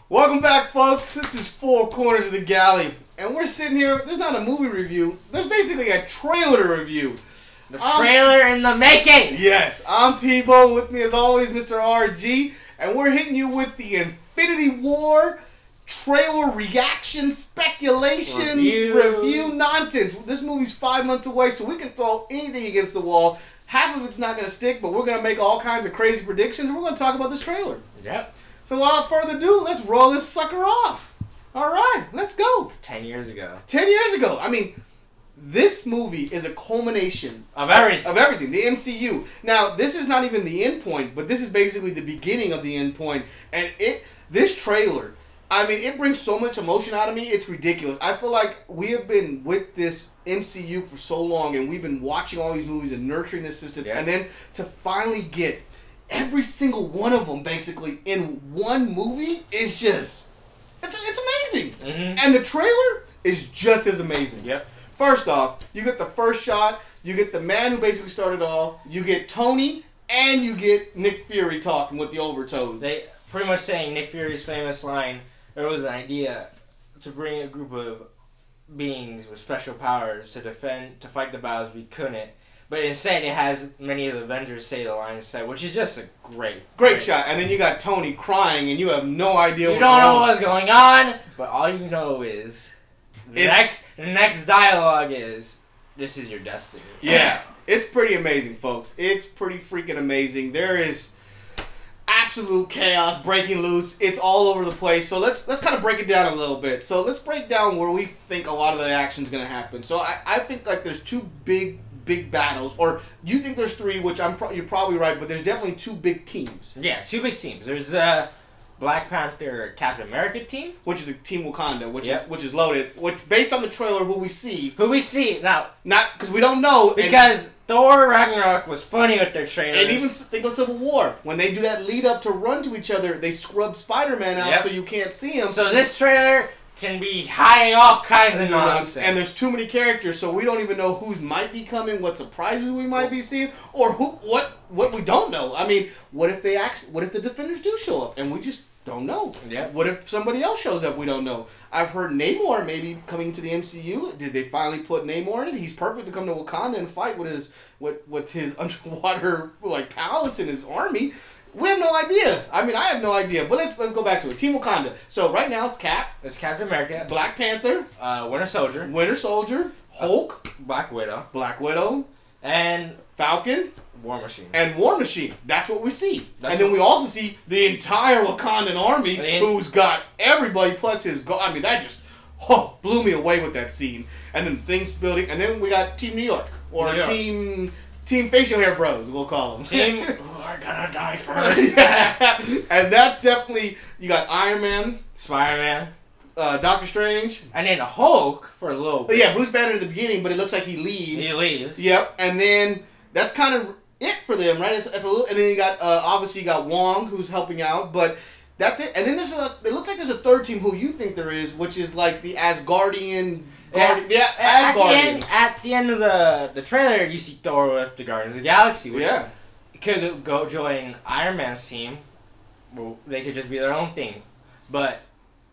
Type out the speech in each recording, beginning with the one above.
Welcome back, folks. This is Four Corners of the Galley. And we're sitting here. There's not a movie review. There's basically a trailer review. The trailer in the making. Yes. I'm PBO. With me, as always, Mr. RG. And we're hitting you with the Infinity War trailer reaction, speculation, review nonsense. This movie's 5 months away, so we can throw anything against the wall. Half of it's not going to stick, but we're going to make all kinds of crazy predictions, and we're going to talk about this trailer. Yep. So without further ado, let's roll this sucker off. All right, let's go. 10 years ago. 10 years ago. I mean, this movie is a culmination of everything. Of everything. The MCU. Now, this is not even the end point, but this is basically the beginning of the end point. And this trailer, I mean, it brings so much emotion out of me. It's ridiculous. I feel like we have been with this MCU for so long, and we've been watching all these movies and nurturing this system, and then to finally get every single one of them basically in one movie is just, it's amazing. And the trailer is just as amazing. Yep. First off, you get the first shot, you get the man who basically started all, you get Tony, and you get Nick Fury talking with the overtones. They pretty much saying Nick Fury's famous line, there was an idea to bring a group of beings with special powers to fight the battles we couldn't. But instead, it has many of the Avengers say the line said, which is just a great shot. And then you got Tony crying, and you have no idea what's going on. You don't know what's going on, but all you know is the next dialogue is, "This is your destiny." Yeah, it's pretty amazing, folks. It's pretty freaking amazing. There is absolute chaos breaking loose. It's all over the place. So let's kind of break it down a little bit. So let's break down where we think a lot of the action is going to happen. So I think like there's two big battles, or you think there's three, which you're probably right, but there's definitely two big teams. Yeah, two big teams. There's Black Panther Captain America team, which is the Team Wakanda, which is loaded. Which based on the trailer, who we see now, not because we don't know, because Thor Ragnarok was funny with their trailers, and even think of Civil War when they do that lead up to run to each other, they scrub Spider-Man out so you can't see him. So this trailer can be hiding all kinds of nonsense. And there's too many characters, so we don't even know who might be coming, what surprises we might be seeing, or what we don't know. I mean, what if the Defenders do show up and we just don't know? Yeah. What if somebody else shows up we don't know? I've heard Namor maybe coming to the MCU. Did they finally put Namor in it? He's perfect to come to Wakanda and fight with his underwater palace and his army. We have no idea. I mean, I have no idea. But let's go back to it. Team Wakanda. So right now it's Cap. It's Captain America. Black Panther. Winter Soldier. Hulk. Black Widow. And Falcon. War Machine. And War Machine. That's what we see. And then we also see the entire Wakandan army, who's got everybody plus his god. I mean, that just blew me away with that scene. And then things building. And then we got Team New York. Or Team Facial Hair Bros, we'll call them. Team who are gonna die first. And that's definitely, you got Iron Man. Spider-Man. Doctor Strange. And then Hulk for a little bit. Yeah, Bruce Banner at the beginning, but it looks like he leaves. He leaves. Yep, and then that's kind of it for them, right? It's a little, and then you got, obviously you got Wong, who's helping out, but that's it. And then it looks like there's a third team who you think there is, which is like the Asgardian... At the end of the trailer, you see Thor with the Guardians of the Galaxy, which could go join Iron Man's team. Well, they could just be their own thing, but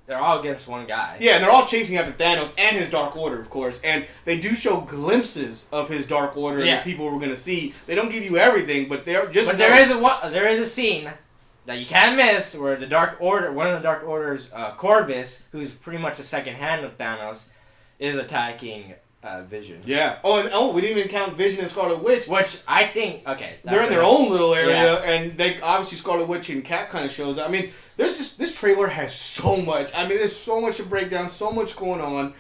they're all against one guy. Yeah, and they're all chasing after Thanos and his Dark Order, of course. And they do show glimpses of his Dark Order that people were going to see. They don't give you everything, but they're just. But there is a scene that you can't miss where the Dark Order, one of the Dark Order's Corvus, who's pretty much a second hand of Thanos, is attacking Vision. Yeah. Oh, we didn't even count Vision and Scarlet Witch. Which I think, they're in their own little area, and they obviously Scarlet Witch and Cap kind of shows up. I mean, this trailer has so much. I mean, there's so much to break down, so much going on.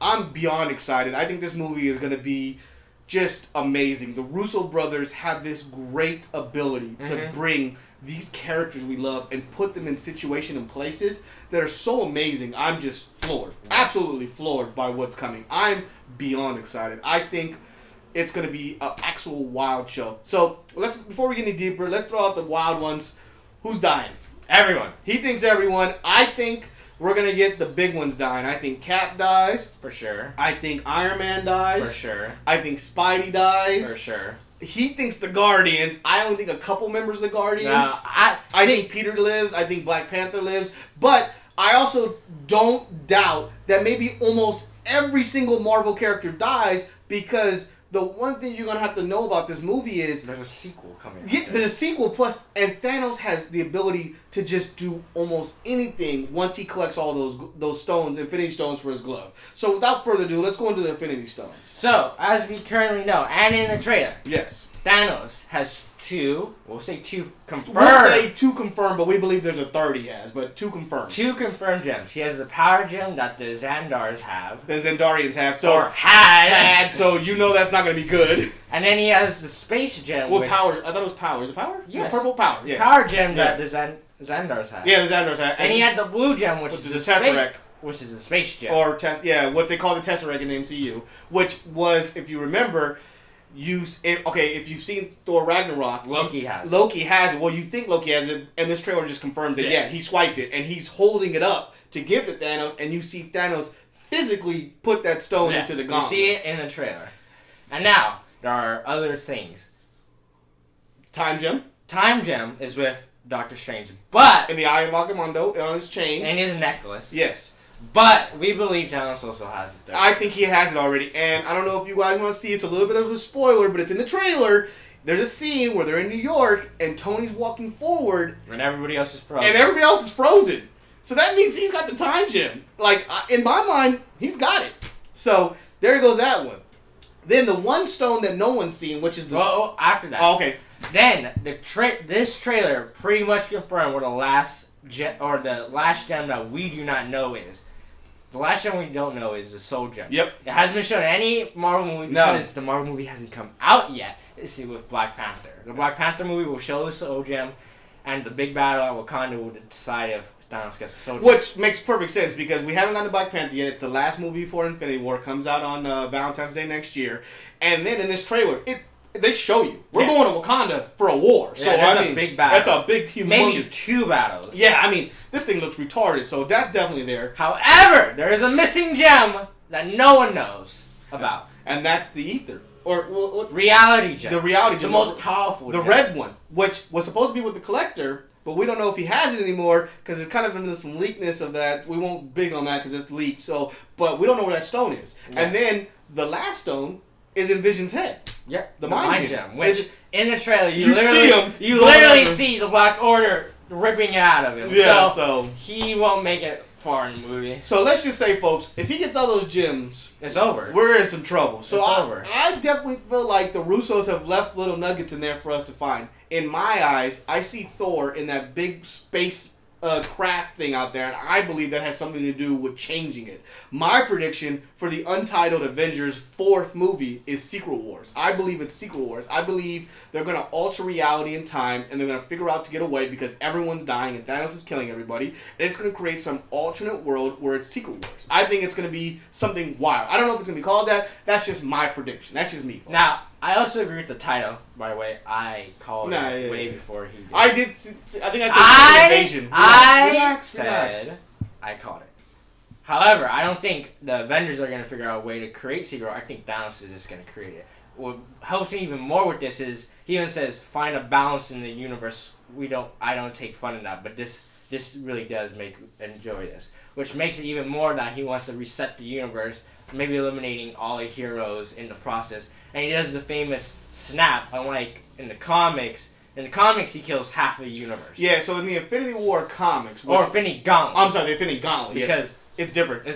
I'm beyond excited. I think this movie is going to be just amazing. The Russo brothers have this great ability to bring these characters we love and put them in situations and places that are so amazing. I'm just floored. Absolutely floored by what's coming. I'm beyond excited. I think it's going to be an actual wild show. So, before we get any deeper, let's throw out the wild ones. Who's dying? Everyone. He thinks everyone. I think we're going to get the big ones dying. I think Cap dies. For sure. I think Iron Man dies. For sure. I think Spidey dies. For sure. He thinks the Guardians. I only think a couple members of the Guardians. No, I think Peter lives. I think Black Panther lives. But I also don't doubt that maybe almost every single Marvel character dies, because the one thing you're going to have to know about this movie is... There's a sequel coming out. Yeah, there's a sequel, plus... And Thanos has the ability to just do almost anything once he collects all those stones, Infinity Stones, for his glove. So without further ado, let's go into the Infinity Stones. So, as we currently know, and in the trailer... Yes. Thanos has two, we'll say two confirmed. We'll say two confirmed, but we believe there's a third he has, but two confirmed. Two confirmed gems. He has the power gem that the Xandars have. The Xandarians have, so... Or had. So you know that's not going to be good. And then he has the space gem. Well, power. I thought it was power. Is it power? Yes. The purple power, yeah. Power gem that the Xandars have. Yeah, the Xandars have. And he had the blue gem, which is the Tesseract. Which is the space gem. Or, what they call the Tesseract in the MCU. Which was, if you remember... if you've seen Thor Ragnarok, Loki has it. Well, you think Loki has it, and this trailer just confirms that, he swiped it, and he's holding it up to give to Thanos, and you see Thanos physically put that stone into the gauntlet. You see it in the trailer. And now, there are other things. Time Gem? Time Gem is with Doctor Strange, but... In the Eye of Agamotto, on his chain. And his necklace. Yes. But we believe Thanos also has it there. I think he has it already, and I don't know if you guys want to see. It's a little bit of a spoiler, but it's in the trailer. There's a scene where they're in New York, and Tony's walking forward, and everybody else is frozen. So that means he's got the Time Gem. Like, in my mind, he's got it. So there goes that one. Then the one stone that no one's seen, which is the... Well, after that. Oh, okay. Then this trailer pretty much confirmed what the last gem that we do not know is. The last gem we don't know is the Soul Gem. Yep. It hasn't been shown in any Marvel movie because the Marvel movie hasn't come out yet. Let's see with Black Panther. The Black Panther movie will show the Soul Gem, and the big battle at Wakanda will decide if Thanos gets the Soul Gem. Which makes perfect sense because we haven't gotten to Black Panther yet. It's the last movie before Infinity War. Comes out on Valentine's Day next year. And then in this trailer, they show you. We're going to Wakanda for a war. So, that's a big battle. That's a big, humongous... Maybe two battles. Yeah, I mean, this thing looks retarded, so that's definitely there. However, there is a missing gem that no one knows about. And that's the Ether. Reality gem. The reality gem. The most powerful gem. The red one, which was supposed to be with the Collector, but we don't know if he has it anymore because it's kind of in some leakness of that. We won't big on that because it's leaked, so... But we don't know where that stone is. Yeah. And then the last stone is in Vision's head. Yeah, the Mind Gem. Which in the trailer you literally see the Black Order ripping it out of him. Yeah, so he won't make it far in the movie. So let's just say, folks, if he gets all those gems, it's over. We're in some trouble. So over. I definitely feel like the Russos have left little nuggets in there for us to find. In my eyes, I see Thor in that big space craft thing out there, and I believe that has something to do with changing it. My prediction for the untitled Avengers 4th movie is Secret Wars. I believe it's Secret Wars. I believe they're going to alter reality and time, and they're going to figure out to get away because everyone's dying and Thanos is killing everybody, and it's going to create some alternate world where it's Secret Wars. I think it's going to be something wild. I don't know if it's going to be called that. That's just my prediction. That's just me, folks. Now, I also agree with the title, by the way. I called it way before he did. I did. I think I said Invasion. Relax. I called it. However, I don't think the Avengers are going to figure out a way to create Secret. I think Thanos is just going to create it. What helps me even more with this is he even says find a balance in the universe. I don't take fun in that, but this really does enjoy this, which makes it even more that he wants to reset the universe, maybe eliminating all the heroes in the process. And he does the famous snap, unlike in the comics. In the comics, he kills half of the universe. Yeah, so in the Infinity War comics... Or Infinity Gauntlet. I'm sorry, the Infinity Gauntlet. Because... It's different.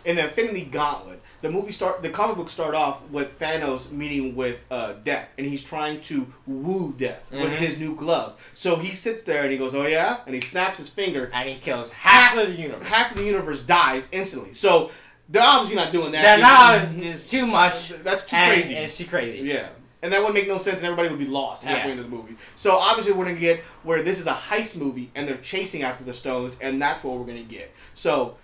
In the Infinity Gauntlet, the comic books start off with Thanos meeting with Death, and he's trying to woo Death with his new glove. So he sits there and he goes, "Oh yeah," and he snaps his finger, and he kills half of the universe. Half of the universe dies instantly. So they're obviously not doing that. That now is too much. That's too crazy. It's too crazy. Yeah. And that would make no sense, and everybody would be lost halfway into the movie. So obviously we're going to get where this is a heist movie, and they're chasing after the stones, and that's what we're going to get. So,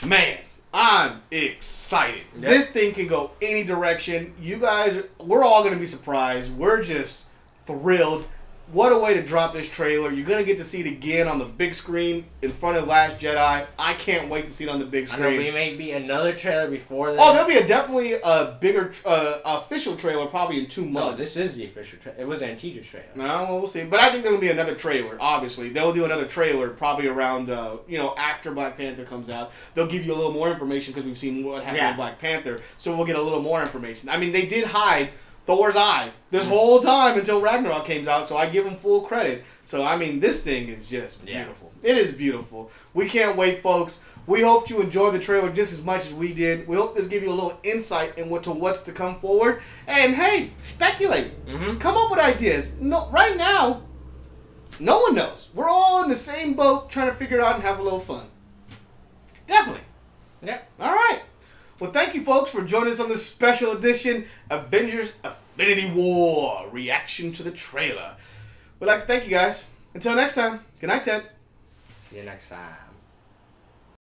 man, I'm excited. Yep. This thing can go any direction. You guys, we're all going to be surprised. We're just thrilled. what a way to drop this trailer. You're going to get to see it again on the big screen in front of Last Jedi. I can't wait to see it on the big screen. I know, we may be another trailer before that. Oh, there'll be definitely a bigger official trailer probably in 2 months. No, this is the official trailer. It wasn't a teaser trailer. No, well, we'll see. But I think there will be another trailer, obviously. They'll do another trailer probably around, after Black Panther comes out. They'll give you a little more information because we've seen what happened with Black Panther. So we'll get a little more information. I mean, they did hide Thor's eye this whole time until Ragnarok came out, so I give them full credit. So, I mean, this thing is just beautiful. It is beautiful. We can't wait, folks. We hope you enjoyed the trailer just as much as we did. We hope this gave you a little insight into what's to come forward. And, hey, speculate. Come up with ideas. No, right now, no one knows. We're all in the same boat trying to figure it out and have a little fun. Definitely. Yep. All right. Well, thank you, folks, for joining us on this special edition Avengers Infinity War reaction to the trailer. We'd like to thank you guys. Until next time, good night, Ted. See you next time.